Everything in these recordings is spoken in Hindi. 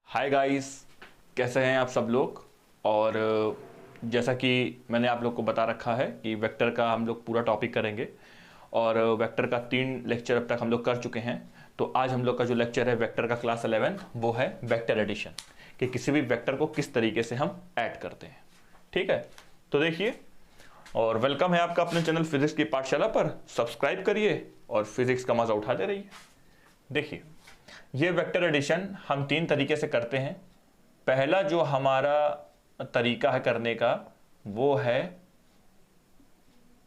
हाय गाइस, कैसे हैं आप सब लोग। और जैसा कि मैंने आप लोग को बता रखा है कि वेक्टर का हम लोग पूरा टॉपिक करेंगे और वेक्टर का 3 लेक्चर अब तक हम लोग कर चुके हैं। तो आज हम लोग का जो लेक्चर है वेक्टर का क्लास 11 वो है वेक्टर एडिशन, कि किसी भी वेक्टर को किस तरीके से हम ऐड करते हैं। ठीक है, तो देखिए, और वेलकम है आपका अपने चैनल फिजिक्स की पाठशाला पर। सब्सक्राइब करिए और फिजिक्स का मजा उठाते रहिए। देखिए, ये वेक्टर एडिशन हम 3 तरीके से करते हैं। पहला जो हमारा तरीका है करने का वो है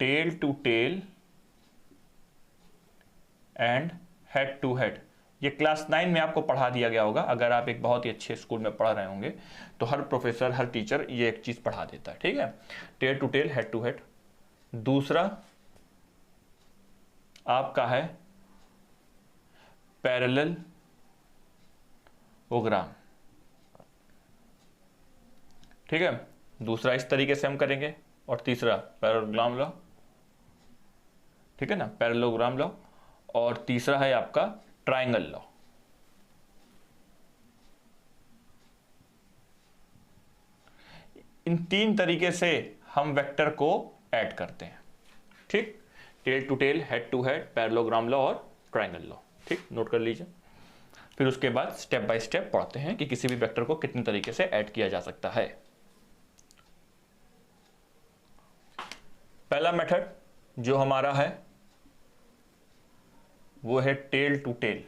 tail to tail and head to head. ये क्लास 9 में आपको पढ़ा दिया गया होगा। अगर आप एक बहुत ही अच्छे स्कूल में पढ़ रहे होंगे तो हर प्रोफेसर, हर टीचर ये एक चीज पढ़ा देता है। ठीक है, tail to tail, head to head. दूसरा आपका है पैरेलल ओग्राम। ठीक है, दूसरा इस तरीके से हम करेंगे। और तीसरा पैरेललोग्राम लॉ। ठीक है ना, पैरेललोग्राम लॉ। और तीसरा है आपका ट्रायंगल लॉ। इन 3 तरीके से हम वेक्टर को ऐड करते हैं। ठीक, tail to tail, head to head, parallelogram law और ट्रायंगल लॉ। ठीक, नोट कर लीजिए। फिर उसके बाद स्टेप बाय स्टेप पढ़ते हैं कि किसी भी वेक्टर को कितने तरीके से ऐड किया जा सकता है। पहला मेथड जो हमारा है वो है tail to tail.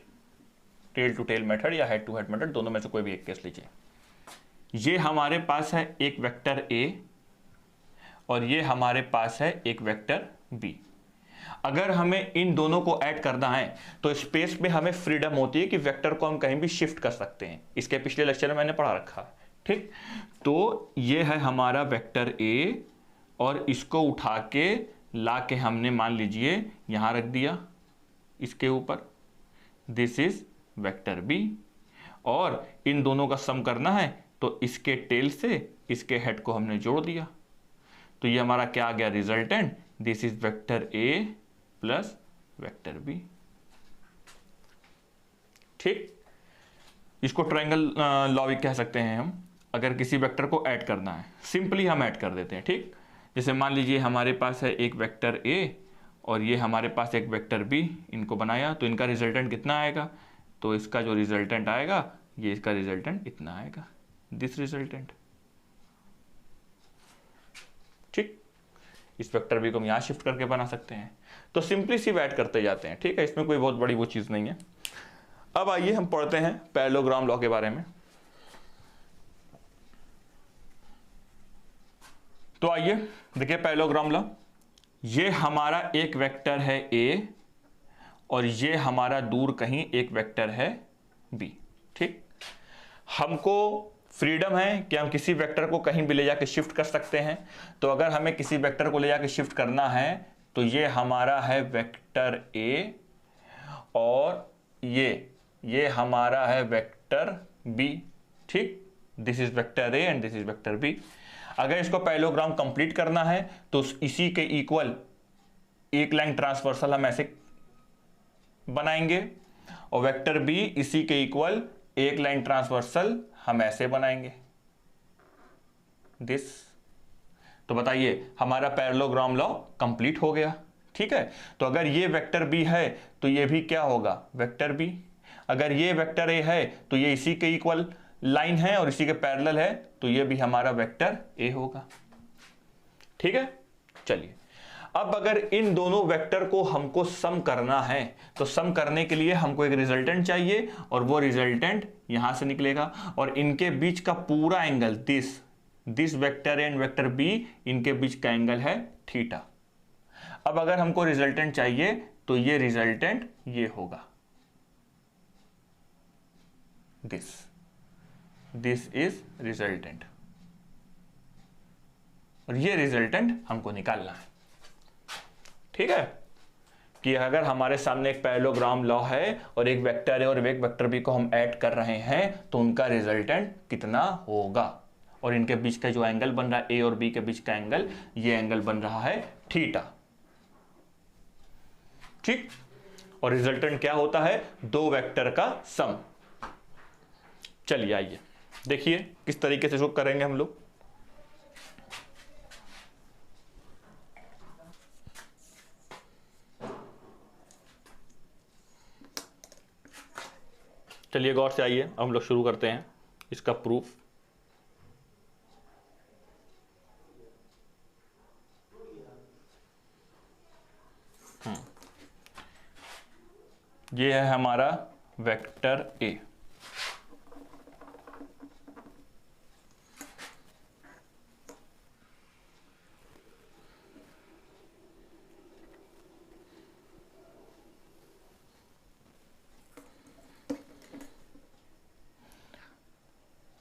Tail to tail method या हेड टू हेड मेथड, दोनों में से कोई भी एक केस लीजिए। ये हमारे पास है एक वेक्टर ए और ये हमारे पास है एक वेक्टर बी। अगर हमें इन दोनों को ऐड करना है तो स्पेस में हमें फ्रीडम होती है कि वेक्टर को हम कहीं भी शिफ्ट कर सकते हैं। इसके पिछले लेक्चर में मैंने पढ़ा रखा है। ठीक, तो ये है हमारा वेक्टर ए और इसको उठा के ला के हमने मान लीजिए यहां रख दिया इसके ऊपर। This is vector b. और इन दोनों का सम करना है तो इसके टेल से इसके हेड को हमने जोड़ दिया। तो ये हमारा क्या आ गया, resultant. This is vector a plus vector b. ठीक, इसको ट्रायंगल लॉ भी कह सकते हैं हम। अगर किसी वेक्टर को ऐड करना है, सिंपली हम ऐड कर देते हैं। ठीक, जैसे मान लीजिए हमारे पास है एक वेक्टर ए और ये हमारे पास एक वेक्टर बी। इनको बनाया तो इनका रिजल्टेंट कितना आएगा, तो इसका जो रिजल्टेंट आएगा ये इसका रिजल्टेंट इतना आएगा, दिस रिजल्टेंट। ठीक, इस वेक्टर बी को हम यहां शिफ्ट करके बना सकते हैं। तो सिंपली सी ऐड करते जाते हैं। ठीक है, इसमें कोई बहुत बड़ी वो चीज नहीं है। अब आइए हम पढ़ते हैं पैरेललोग्राम लॉ के बारे में। तो आइए देखिए पैरेललोग्राम लॉ। ये हमारा एक वेक्टर है ए और ये हमारा दूर कहीं एक वेक्टर है बी। ठीक, हमको फ्रीडम है कि हम किसी वेक्टर को कहीं भी ले जाके शिफ्ट कर सकते हैं। तो अगर हमें किसी वेक्टर को ले जाके शिफ्ट करना है तो ये हमारा है वेक्टर ए और ये हमारा है वेक्टर बी। ठीक, this is vector a and this is vector b. अगर इसको पैरेललोग्राम कंप्लीट करना है तो इसी के इक्वल एक लाइन ट्रांसवर्सल हम ऐसे बनाएंगे और वेक्टर बी इसी के इक्वल एक लाइन ट्रांसवर्सल हम ऐसे बनाएंगे, दिस। तो बताइए हमारा पैरेललोग्राम लॉ कंप्लीट हो गया। ठीक है, तो अगर ये वेक्टर बी है तो ये भी क्या होगा, वेक्टर बी। अगर ये वेक्टर ए है तो ये इसी के इक्वल लाइन है और इसी के पैरेलल है, तो ये भी हमारा वेक्टर ए होगा। ठीक है, चलिए अब अगर इन दोनों वेक्टर को हमको सम करना है तो सम करने के लिए हमको एक रिजल्टेंट चाहिए और वो रिजल्टेंट यहां से निकलेगा और इनके बीच का पूरा angle, this vector and vector b, इनके बीच का एंगल है थीटा। अब अगर हमको रिजल्टेंट चाहिए तो ये रिजल्टेंट ये होगा, दिस इज रिजल्टेंट। और ये रिजल्टेंट हमको निकालना है। ठीक है, कि अगर हमारे सामने एक पैरेललोग्राम लॉ है और एक वेक्टर है और एक वेक्टर बी को हम ऐड कर रहे हैं तो उनका रिजल्टेंट कितना होगा। और इनके बीच का जो एंगल बन रहा है ए और बी के बीच का एंगल, ये एंगल बन रहा है थीटा। ठीक, और रिजल्टेंट क्या होता है, दो वेक्टर का सम। चलिए आइए देखिए किस तरीके से इसको करेंगे हम लोग। चलिए गौर से आइए, अब हम लोग शुरू करते हैं इसका प्रूफ। ये है हमारा वेक्टर ए।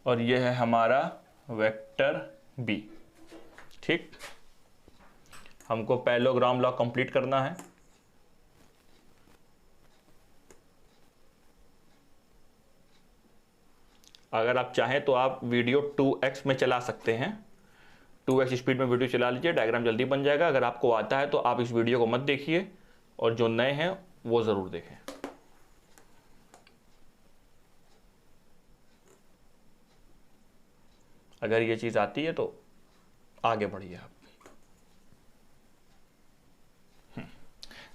और ये है हमारा वेक्टर बी। ठीक, हमको पैरेललोग्राम लॉ कंप्लीट करना है। अगर आप चाहें तो आप वीडियो 2x में चला सकते हैं, 2x स्पीड में वीडियो चला लीजिए, डायग्राम जल्दी बन जाएगा। अगर आपको आता है तो आप इस वीडियो को मत देखिए, और जो नए हैं वो ज़रूर देखें। अगर ये चीज़ आती है तो आगे बढ़िए आप।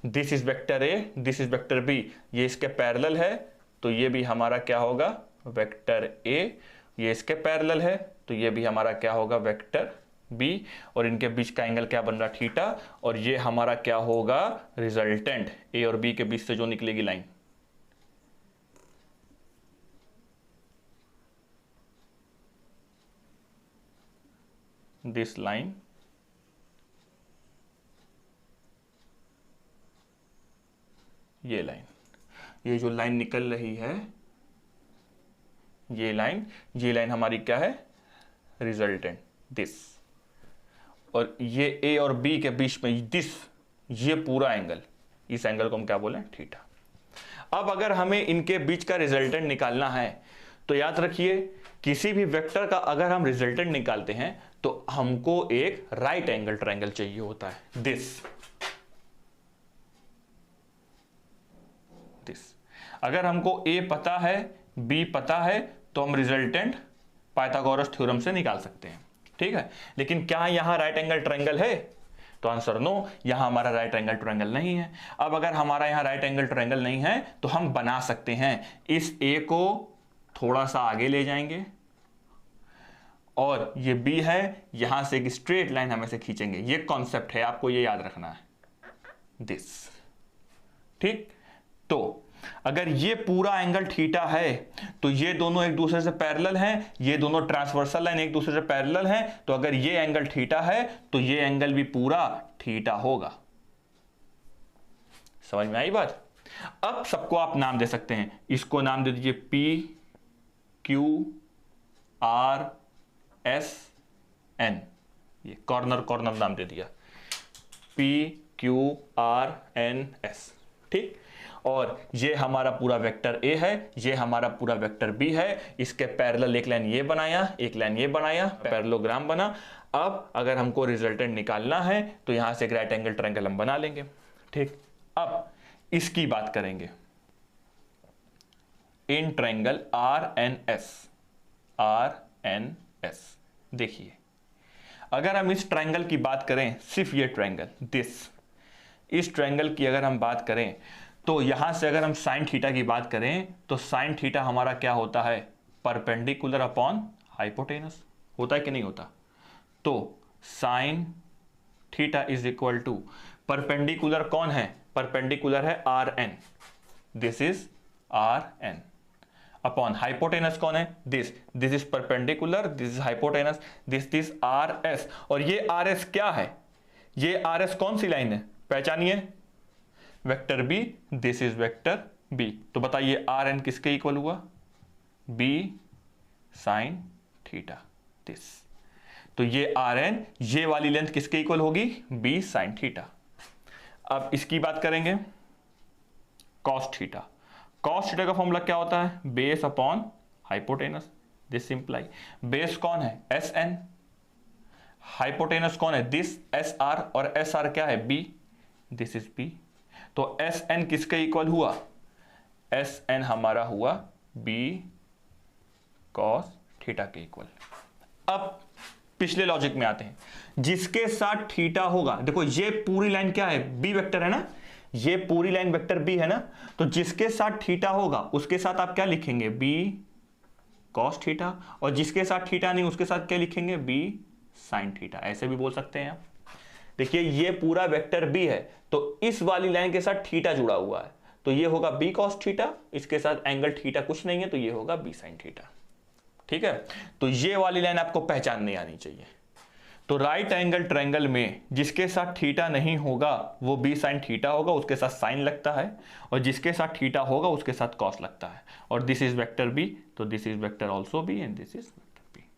This is vector a, this is vector b, ये इसके पैरेलल है तो ये भी हमारा क्या होगा, वेक्टर ए। ये इसके पैरेलल है तो ये भी हमारा क्या होगा, वेक्टर बी। और इनके बीच का एंगल क्या बन रहा, थीटा। और ये हमारा क्या होगा, रिजल्टेंट ए और बी के बीच से जो निकलेगी लाइन। दिस लाइन ये लाइन, ये जो लाइन निकल रही है ये लाइन हमारी क्या है, रिजल्टेंट दिस। और ये ए और बी के बीच में दिस, ये पूरा एंगल, इस एंगल को हम क्या बोलें, थीटा। अब अगर हमें इनके बीच का रिजल्टेंट निकालना है तो याद रखिए, किसी भी वेक्टर का अगर हम रिजल्टेंट निकालते हैं तो हमको एक राइट एंगल ट्रायंगल चाहिए होता है, दिस। अगर हमको ए पता है, बी पता है, तो हम रिजल्टेंट पाइथागोरस थ्योरम से निकाल सकते हैं। ठीक है, लेकिन क्या यहां राइट एंगल ट्रायंगल है, तो आंसर नो, यहां हमारा राइट एंगल ट्रायंगल नहीं है। अब अगर हमारा यहां राइट एंगल ट्रायंगल नहीं है तो हम बना सकते हैं, इस ए को थोड़ा सा आगे ले जाएंगे और ये बी है, यहां से एक स्ट्रेट लाइन हम ऐसे खींचेंगे। ये कॉन्सेप्ट है, आपको ये याद रखना है, दिस। ठीक, तो अगर ये पूरा एंगल थीटा है तो ये दोनों एक दूसरे से पैरेलल हैं, ये दोनों ट्रांसवर्सल लाइन एक दूसरे से पैरेलल हैं। तो अगर ये एंगल थीटा है तो ये एंगल भी पूरा थीटा होगा। समझ में आई बात? अब सबको आप नाम दे सकते हैं, इसको नाम दे दीजिए p q r s n, ये कॉर्नर कॉर्नर नाम दे दिया, p q r n s. ठीक, और ये हमारा पूरा वेक्टर ए है, ये हमारा पूरा वेक्टर बी है। इसके पैरेलल एक लाइन ये बनाया, एक लाइन ये बनाया, पैरेललोग्राम बना। अब अगर हमको रिजल्टेंट निकालना है तो यहां से एक राइट एंगल ट्रायंगल हम बना लेंगे। ठीक, अब इसकी बात करेंगे, in triangle r n s. देखिए, अगर हम इस ट्रायंगल की बात करें, सिर्फ ये ट्रायंगल दिस, इस ट्रायंगल की अगर हम बात करें तो यहां से अगर हम साइन थीटा की बात करें तो साइन थीटा हमारा क्या होता है, परपेंडिकुलर अपॉन हाइपोटेनस। होता है कि नहीं होता? तो sine theta is equal to, perpendicular कौन है, परपेंडिकुलर है r n, this is r n, upon hypotenuse कौन है, this is perpendicular, this is hypotenuse, this r s. और ये आर एस क्या है, ये आर एस कौन सी लाइन है, पहचानिए, vector B, this is vector B. तो बताइए आर एन किसके इक्वल हुआ, बी साइन थीटा, दिस। तो ये आर एन, ये वाली लेंथ किसके इक्वल होगी, बी साइन थीटा। अब इसकी बात करेंगे, कॉस थीटा। कॉस थीटा का फॉर्मूला क्या होता है, base upon hypotenuse, this imply, base कौन है, एस एन, हाइपोटेनस कौन है, दिस एस आर, और एस आर क्या है, बी, दिस इज बी। तो एस एन किसके इक्वल हुआ, एस एन हमारा हुआ बी कॉस थीटा के इक्वल। अब पिछले लॉजिक में आते हैं, जिसके साथ थीटा होगा, देखो ये पूरी लाइन क्या है, बी वेक्टर है ना, ये पूरी लाइन वेक्टर बी है ना, तो जिसके साथ थीटा होगा उसके साथ आप क्या लिखेंगे, बी कॉस थीटा, और जिसके साथ थीटा नहीं उसके साथ क्या लिखेंगे, बी साइन थीटा, ऐसे भी बोल सकते हैं आप। देखिए ये पूरा वेक्टर बी है, तो इस वाली लाइन के साथ थीटा जुड़ा हुआ है, तो ये होगा बी कॉस थीटा, इसके साथ एंगल थीटा कुछ नहीं है, तो ये होगा बी साइन थीटा। ठीक है, तो ये वाली लाइन आपको पहचाननी आनी चाहिए। तो राइट एंगल ट्रायंगल में जिसके साथ थीटा नहीं होगा वो बी साइन थीटा होगा, उसके साथ साइन लगता है, और जिसके साथ थीटा होगा उसके साथ कॉस लगता है, और दिस इज वेक्टर बी, तो this is vector also b and this is vector b.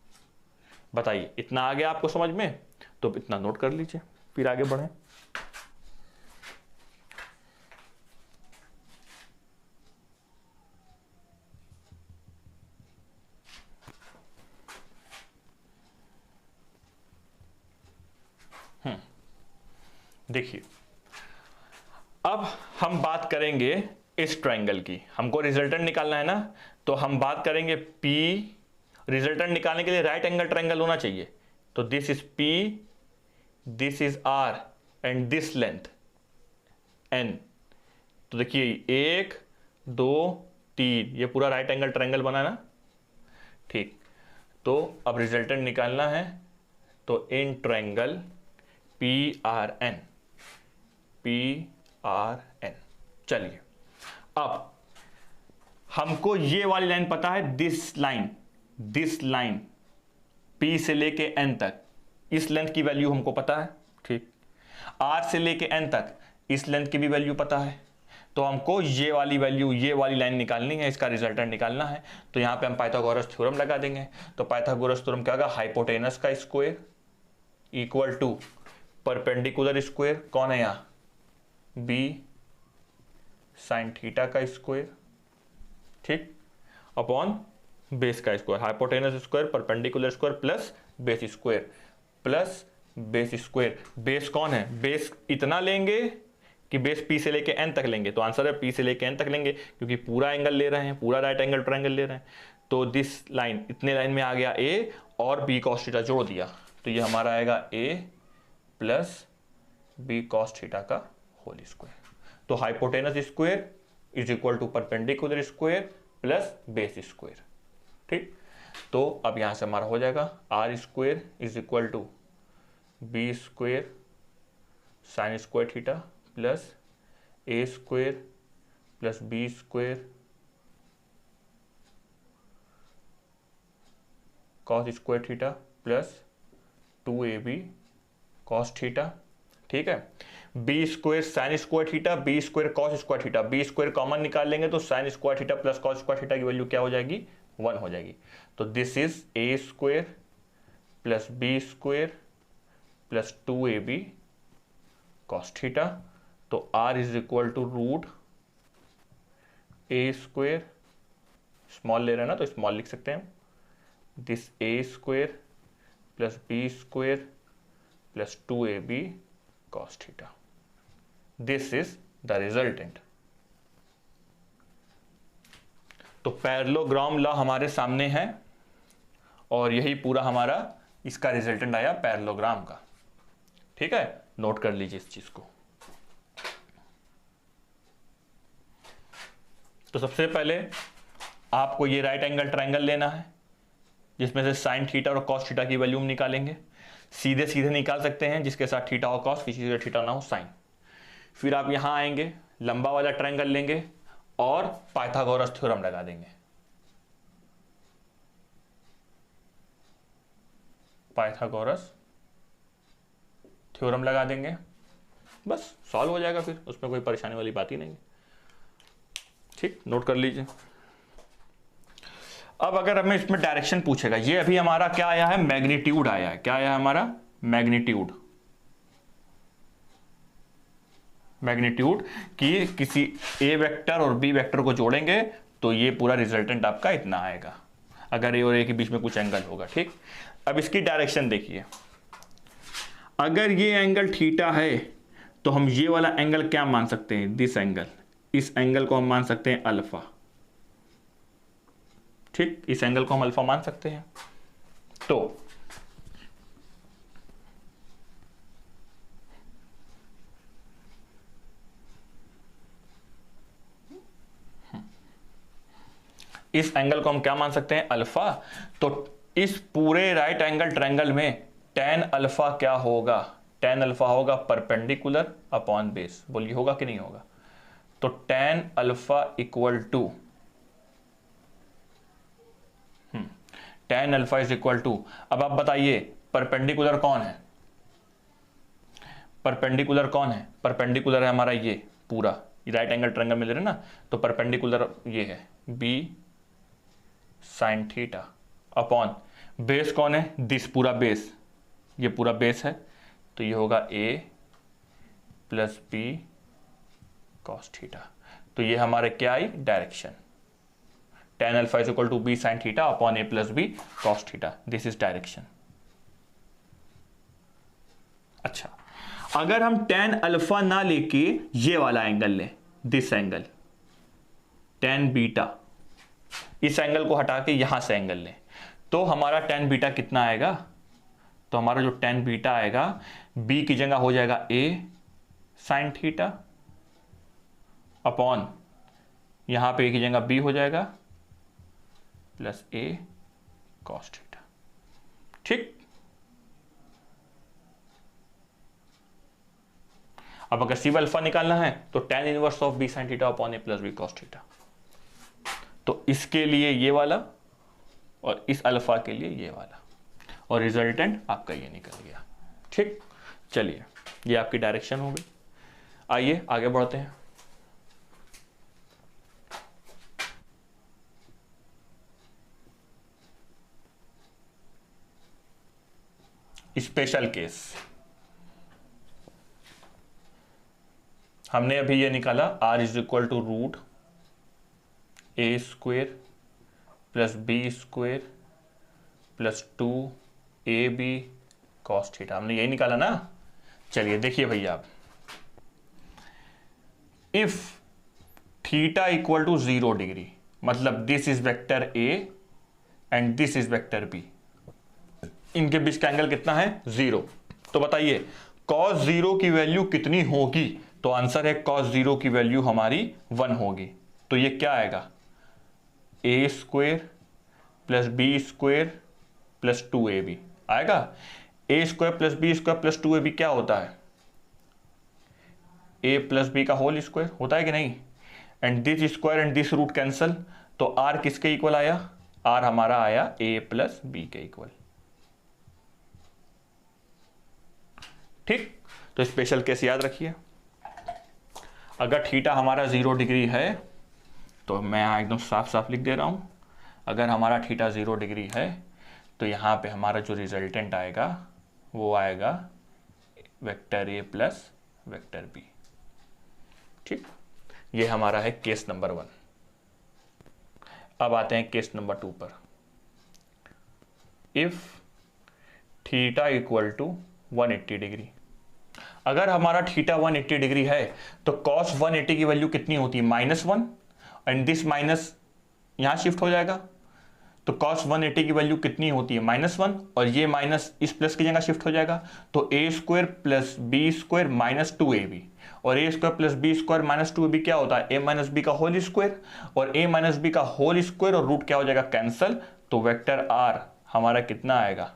बताइए इतना आ गया आपको समझ में, तो इतना नोट कर लीजिए, फिर आगे बढ़े। देखिए अब हम बात करेंगे इस ट्रायंगल की, हमको रिजल्टेंट निकालना है ना, तो हम बात करेंगे P, रिजल्टेंट निकालने के लिए राइट एंगल ट्रायंगल होना चाहिए, तो this is P, this is R and this length N। तो देखिए 1 2 3 ये पूरा राइट एंगल ट्रायंगल बना ना, ठीक। तो अब रिजल्टेंट निकालना है, तो इन ट्रायंगल PRN, PRN। चलिए अब हमको ये वाली लाइन पता है, दिस लाइन P से लेके N तक, इस लेंथ की वैल्यू हमको पता है, ठीक। R से लेके N तक इस लेंथ की भी वैल्यू पता है, तो हमको ये वाली वैल्यू, ये वाली लाइन निकालनी है, इसका रिजल्टेंट निकालना है। तो यहां पे हम पाइथागोरस थ्योरम लगा देंगे, तो पाइथागोरस थ्योरम क्या होगा, हाइपोटेनस का square equal to perpendicular square, कौन है यहाँ, बी साइन थीटा का स्क्वायर, ठीक, अपॉन बेस का square, hypotenuse square perpendicular square plus base square, plus base square. Base कौन है, बेस इतना लेंगे कि बेस P से लेके N तक लेंगे, तो आंसर है P से लेके N तक लेंगे, क्योंकि पूरा एंगल ले रहे हैं, पूरा राइट एंगल ट्रायंगल ले रहे हैं। तो दिस लाइन, इतने लाइन में आ गया A और B cos थीटा जोड़ दिया, तो ये हमारा आएगा A plus B cos theta का होल स्क्वायर। तो hypotenuse square is equal to perpendicular square plus base square, ठीक। तो अब यहां से हमारा हो जाएगा R square is equal to B square sine square theta plus A square plus B square cos square theta plus 2AB cos theta, ठीक है। B square sine square theta, b square cos square theta, b square common निकाल लेंगे तो sine square theta plus cos square theta की वैल्यू क्या हो जाएगी, 1 हो जाएगी। तो this is A square plus B square plus 2AB cos theta. तो R is equal to root A square, small ले रहे हैं ना तो स्मॉल लिख सकते हैं, this A square plus B square plus 2AB cos theta. This is the resultant. तो पैरेललोग्राम लॉ हमारे सामने है और यही पूरा हमारा इसका रिजल्टेंट आया पैरेललोग्राम का, ठीक है। नोट कर लीजिए इस चीज को। तो सबसे पहले आपको ये राइट एंगल ट्रायंगल लेना है जिसमें से साइन थीटा और कॉस थीटा की वैल्यू निकालेंगे। सीधे सीधे निकाल सकते हैं, जिसके साथ थीटा हो कॉस, किसी से थीटा ना हो साइन। फिर आप यहां आएंगे, लंबा वाला ट्रायंगल लेंगे और पाइथागोरस थ्योरम लगा देंगे। पाइथागोरस थ्योरम लगा देंगे, बस सॉल्व हो जाएगा, फिर उसमें कोई परेशानी वाली बात ही नहीं। ठीक, नोट कर लीजिए। अब अगर हमें इसमें डायरेक्शन पूछेगा, ये अभी हमारा क्या आया है, मैग्नीट्यूड आया है। क्या आया है हमारा, मैग्नीट्यूड। मैग्नीट्यूड कि किसी ए वेक्टर और बी वेक्टर को जोड़ेंगे तो ये पूरा रिजल्टेंट आपका इतना आएगा, अगर ए और ए के बीच में कुछ एंगल होगा। ठीक, अब इसकी डायरेक्शन देखिए, अगर ये एंगल थीटा है तो हम ये वाला एंगल क्या मान सकते हैं, दिस एंगल, इस एंगल को हम मान सकते हैं अल्फा। ठीक, इस एंगल को हम अल्फा मान सकते हैं। तो इस एंगल को हम क्या मान सकते हैं, अल्फा। तो इस पूरे राइट एंगल ट्रायंगल में tan अल्फा क्या होगा, tan अल्फा होगा परपेंडिकुलर अपॉन बेस। बोलिए होगा कि नहीं होगा। तो tan alpha equal to tan alpha is equal to, अब आप बताइए परपेंडिकुलर कौन है, परपेंडिकुलर कौन है, परपेंडिकुलर है हमारा ये पूरा राइट एंगल ट्रायंगल में ले रहे ना, तो परपेंडिकुलर ये है b sign theta upon base कौन है, दिस पूरा बेस, ये पूरा बेस है, तो ये होगा a plus b cos theta. तो ये हमारे क्या आई, direction. tan alpha is equal to b sine theta upon a plus b cos theta, this is direction. अच्छा, अगर हम tan अल्फा ना लेके ये वाला एंगल लें, दिस एंगल tan बीटा, इस एंगल को हटा के यहां से एंगल लें, तो हमारा tan बीटा कितना आएगा, तो हमारा जो tan बीटा आएगा b की जगह हो जाएगा a साइन थीटा अपॉन यहां पे a की जगह b हो जाएगा प्लस a कॉस थीटा। ठीक, अब अगर सी अल्फा निकालना है तो tan inverse of b sign theta upon a plus b cos theta. तो इसके लिए ये वाला और इस अल्फा के लिए ये वाला, और रिजल्टेंट आपका ये निकल गया। ठीक, चलिए ये आपकी डायरेक्शन हो गई। आइए आगे बढ़ते हैं। स्पेशल केस, हमने अभी ये निकाला r is equal to root a square plus b square plus 2ab cos theta, हमने यही निकाला ना। चलिए देखिए भैया, आप if theta equal to 0 degree, मतलब this is vector a and this is vector b, इनके बीच का एंगल कितना है, 0। तो बताइए cos 0 की वैल्यू कितनी होगी, तो आंसर है cos 0 की वैल्यू हमारी 1 होगी। तो ये क्या आएगा, a square plus b square plus 2ab आएगा। a square plus b square plus 2ab क्या होता है, a प्लस बी का होल स्क्वायर होता है कि नहीं, and this square and this root cancel, तो r किसके इक्वल आया, r हमारा आया a प्लस बी के इक्वल। ठीक, तो स्पेशल केस याद रखिए। अगर थीटा हमारा 0 डिग्री है, तो मैं यहां एकदम साफ साफ लिख दे रहा हूं, अगर हमारा थीटा 0 डिग्री है तो यहां पे हमारा जो रिजल्टेंट आएगा वो आएगा vector a plus vector b। ठीक, ये हमारा है केस नंबर 1। अब आते हैं केस नंबर 2 पर। If theta equal to 180 degree, अगर हमारा थीटा 180 डिग्री है तो cos 180 की वैल्यू कितनी होती है, -1, एंड दिस माइनस यहां शिफ्ट हो जाएगा, तो cos 180 की वैल्यू कितनी होती है, -1, और ये माइनस इस प्लस की जगह शिफ्ट हो जाएगा, तो a square plus b square minus 2ab, और a square plus b square minus 2ab क्या होता है, a माइनस बी का होल स्क्वायर, और a माइनस बी का होल स्क्वायर और रूट क्या हो जाएगा, कैंसल, तो वेक्टर r हमारा कितना आएगा,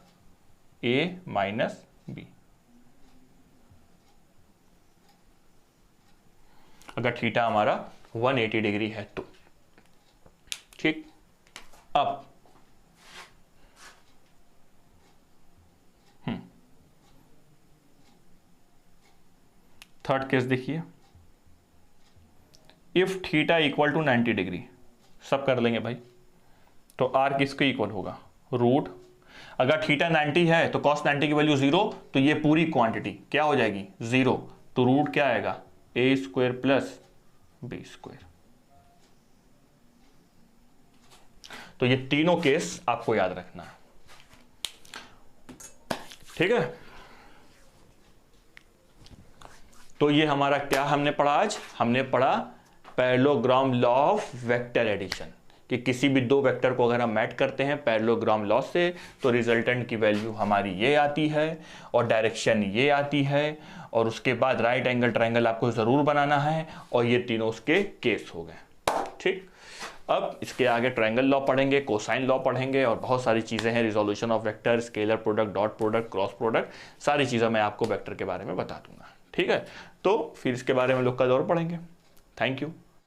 a माइनस बी। अगर थीटा हमारा 180 डिग्री है तो। ठीक, अब थर्ड केस देखिए। If theta equal to 90 degree, सब कर लेंगे भाई, तो r किसके इक्वल होगा, रूट, अगर थीटा 90 है तो cos 90 की वैल्यू 0, तो ये पूरी क्वांटिटी क्या हो जाएगी, 0, तो रूट क्या आएगा, a square plus b square. तो ये तीनों केस आपको याद रखना है। ठीक है, तो ये हमारा क्या हमने पढ़ा, आज हमने पढ़ा parallelogram law of vector addition. कि किसी भी दो वेक्टर को अगर हम मैट करते हैं पैरेललोग्राम लॉ से तो रिजल्टेंट की वैल्यू हमारी ये आती है और डायरेक्शन ये आती है, और उसके बाद राइट एंगल ट्रायंगल आपको ज़रूर बनाना है, और ये तीनों उसके केस हो गए। ठीक, अब इसके आगे ट्रायंगल लॉ पढ़ेंगे, कोसाइन लॉ पढ़ेंगे, और बहुत सारी चीज़ें हैं, resolution of vector, scalar product, dot product, cross product, सारी चीज़ें मैं आपको वेक्टर के बारे में बता दूंगा। ठीक है, तो फिर इसके बारे में लोग का दौर पढ़ेंगे। Thank you.